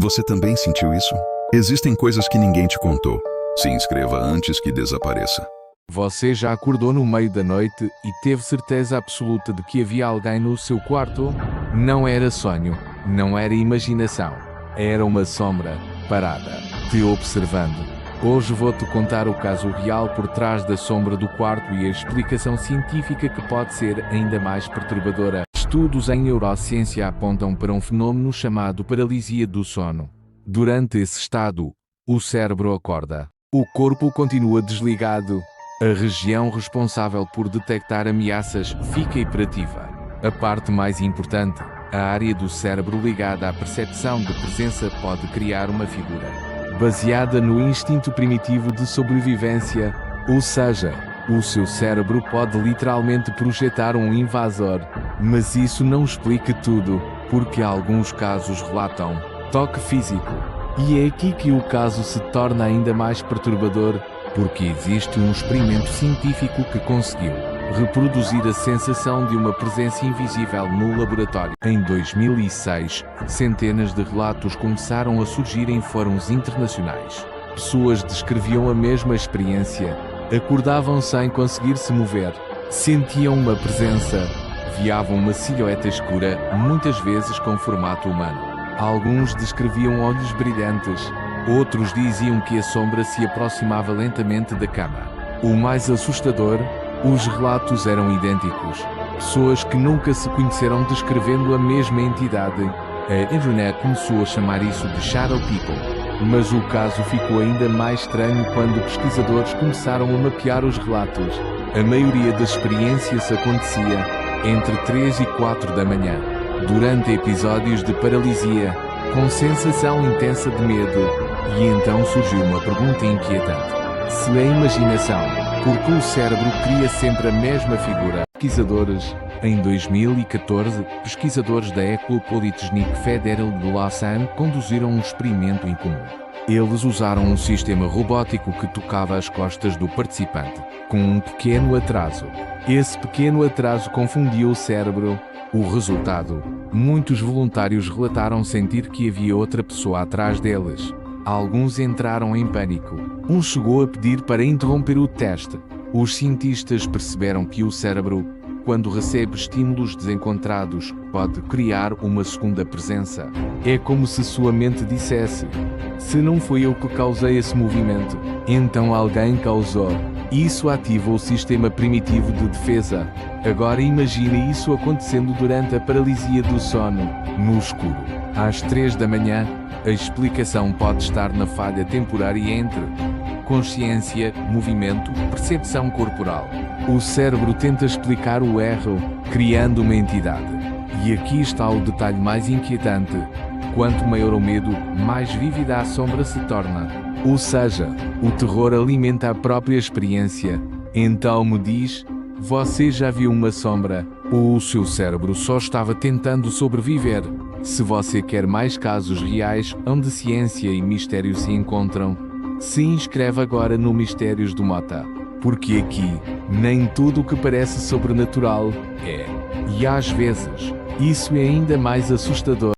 Você também sentiu isso? Existem coisas que ninguém te contou. Se inscreva antes que desapareça. Você já acordou no meio da noite e teve certeza absoluta de que havia alguém no seu quarto? Não era sonho, não era imaginação. Era uma sombra, parada, te observando. Hoje vou-te contar o caso real por trás da sombra do quarto e a explicação científica que pode ser ainda mais perturbadora. Estudos em neurociência apontam para um fenômeno chamado paralisia do sono. Durante esse estado, o cérebro acorda. O corpo continua desligado. A região responsável por detectar ameaças fica hiperativa. A parte mais importante, a área do cérebro ligada à percepção de presença, pode criar uma figura baseada no instinto primitivo de sobrevivência, ou seja, o seu cérebro pode literalmente projetar um invasor. Mas isso não explica tudo, porque alguns casos relatam toque físico. E é aqui que o caso se torna ainda mais perturbador, porque existe um experimento científico que conseguiu reproduzir a sensação de uma presença invisível no laboratório. Em 2006, centenas de relatos começaram a surgir em fóruns internacionais. Pessoas descreviam a mesma experiência, acordavam sem conseguir se mover, sentiam uma presença, viavam uma silhueta escura, muitas vezes com formato humano. Alguns descreviam olhos brilhantes, outros diziam que a sombra se aproximava lentamente da cama. O mais assustador, os relatos eram idênticos. Pessoas que nunca se conheceram descrevendo a mesma entidade. A internet começou a chamar isso de Shadow People. Mas o caso ficou ainda mais estranho quando pesquisadores começaram a mapear os relatos. A maioria das experiências acontecia entre 3 e 4 da manhã, durante episódios de paralisia, com sensação intensa de medo. E então surgiu uma pergunta inquietante. Se a imaginação, porque o cérebro cria sempre a mesma figura? Em 2014, pesquisadores da École Polytechnique Fédérale de Lausanne conduziram um experimento em comum. Eles usaram um sistema robótico que tocava as costas do participante, com um pequeno atraso. Esse pequeno atraso confundiu o cérebro. O resultado: muitos voluntários relataram sentir que havia outra pessoa atrás deles. Alguns entraram em pânico. Um chegou a pedir para interromper o teste. Os cientistas perceberam que o cérebro, quando recebe estímulos desencontrados, pode criar uma segunda presença. É como se sua mente dissesse: se não foi eu que causei esse movimento, então alguém causou. Isso ativa o sistema primitivo de defesa. Agora imagine isso acontecendo durante a paralisia do sono, no escuro. Às 3 da manhã, a explicação pode estar na falha temporária entre consciência, movimento, percepção corporal. O cérebro tenta explicar o erro, criando uma entidade. E aqui está o detalhe mais inquietante. Quanto maior o medo, mais vívida a sombra se torna. Ou seja, o terror alimenta a própria experiência. Então me diz, você já viu uma sombra? Ou o seu cérebro só estava tentando sobreviver? Se você quer mais casos reais onde ciência e mistério se encontram, se inscreve agora no Mistérios do Mota. Porque aqui, nem tudo o que parece sobrenatural é. E às vezes, isso é ainda mais assustador.